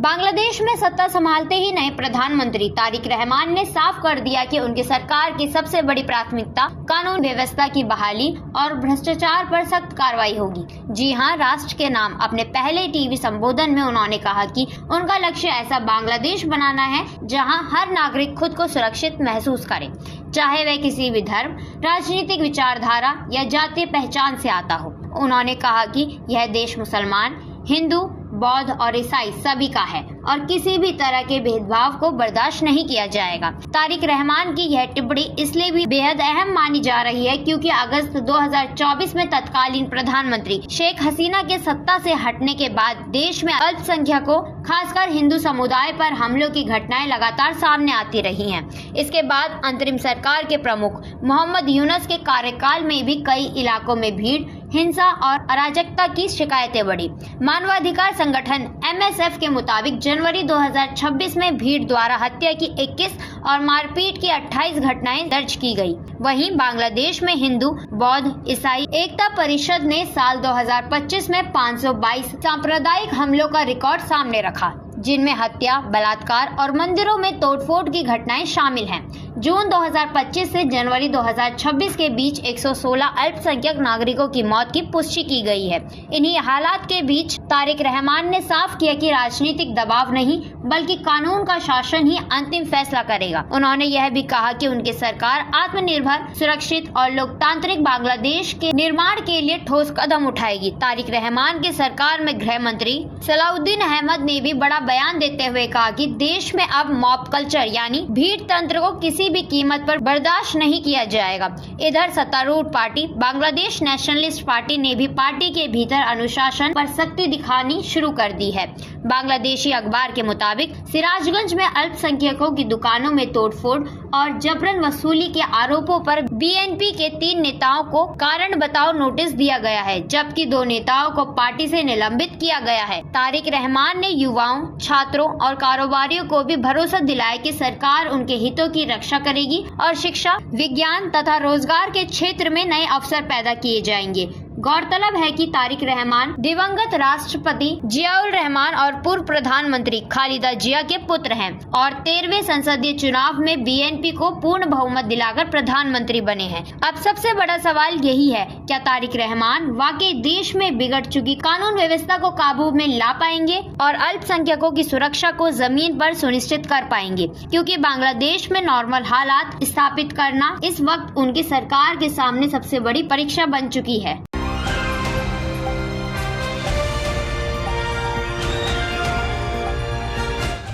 बांग्लादेश में सत्ता संभालते ही नए प्रधानमंत्री तारिक रहमान ने साफ कर दिया कि उनकी सरकार की सबसे बड़ी प्राथमिकता कानून व्यवस्था की बहाली और भ्रष्टाचार पर सख्त कार्रवाई होगी। जी हां, राष्ट्र के नाम अपने पहले टीवी संबोधन में उन्होंने कहा कि उनका लक्ष्य ऐसा बांग्लादेश बनाना है जहां हर नागरिक खुद को सुरक्षित महसूस करे, चाहे वह किसी भी धर्म, राजनीतिक विचारधारा या जातीय पहचान से आता हो। उन्होंने कहा कि यह देश मुसलमान, हिंदू, बौद्ध और ईसाई सभी का है और किसी भी तरह के भेदभाव को बर्दाश्त नहीं किया जाएगा। तारिक रहमान की यह टिप्पणी इसलिए भी बेहद अहम मानी जा रही है क्योंकि अगस्त 2024 में तत्कालीन प्रधानमंत्री शेख हसीना के सत्ता से हटने के बाद देश में अल्पसंख्यकों, खासकर हिंदू समुदाय पर हमलों की घटनाएं लगातार सामने आती रही हैं। इसके बाद अंतरिम सरकार के प्रमुख मोहम्मद यूनुस के कार्यकाल में भी कई इलाकों में भीड़, हिंसा और अराजकता की शिकायतें बढ़ी। मानवाधिकार संगठन MSF के मुताबिक जनवरी 2026 में भीड़ द्वारा हत्या की 21 और मारपीट की 28 घटनाएं दर्ज की गई। वहीं बांग्लादेश में हिंदू, बौद्ध, ईसाई एकता परिषद ने साल 2025 में 522 सांप्रदायिक हमलों का रिकॉर्ड सामने रखा, जिनमें हत्या, बलात्कार और मंदिरों में तोड़फोड़ की घटनाएं शामिल हैं। जून 2025 से जनवरी 2026 के बीच 116 अल्पसंख्यक नागरिकों की मौत की पुष्टि की गई है। इन्हीं हालात के बीच तारिक रहमान ने साफ किया कि राजनीतिक दबाव नहीं बल्कि कानून का शासन ही अंतिम फैसला करेगा। उन्होंने यह भी कहा कि उनकी सरकार आत्मनिर्भर, सुरक्षित और लोकतांत्रिक बांग्लादेश के निर्माण के लिए ठोस कदम उठाएगी। तारिक रहमान की सरकार में गृह मंत्री सलाउद्दीन अहमद ने भी बड़ा बयान देते हुए कहा कि देश में अब मॉब कल्चर यानी भीड़ तंत्र को किसी भी कीमत पर बर्दाश्त नहीं किया जाएगा। इधर सत्तारूढ़ पार्टी बांग्लादेश नेशनलिस्ट पार्टी ने भी पार्टी के भीतर अनुशासन पर सख्ती दिखानी शुरू कर दी है। बांग्लादेशी अखबार के मुताबिक सिराजगंज में अल्पसंख्यकों की दुकानों में तोड़फोड़ और जबरन वसूली के आरोपों पर BNP के 3 नेताओं को कारण बताओ नोटिस दिया गया है, जबकि 2 नेताओं को पार्टी से निलंबित किया गया है। तारिक रहमान ने युवाओं, छात्रों और कारोबारियों को भी भरोसा दिलाया कि सरकार उनके हितों की रक्षा करेगी और शिक्षा, विज्ञान तथा रोजगार के क्षेत्र में नए अवसर पैदा किए जाएंगे। गौरतलब है कि तारिक रहमान दिवंगत राष्ट्रपति जियाउर रहमान और पूर्व प्रधानमंत्री खालिदा जिया के पुत्र हैं और 13वें संसदीय चुनाव में BNP को पूर्ण बहुमत दिलाकर प्रधानमंत्री बने हैं। अब सबसे बड़ा सवाल यही है, क्या तारिक रहमान वाकई देश में बिगड़ चुकी कानून व्यवस्था को काबू में ला पाएंगे और अल्पसंख्यकों की सुरक्षा को जमीन पर सुनिश्चित कर पाएंगे? क्योंकि बांग्लादेश में नॉर्मल हालात स्थापित करना इस वक्त उनकी सरकार के सामने सबसे बड़ी परीक्षा बन चुकी है।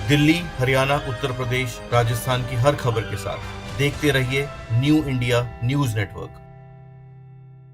दिल्ली, हरियाणा, उत्तर प्रदेश, राजस्थान की हर खबर के साथ देखते रहिए न्यू इंडिया न्यूज नेटवर्क।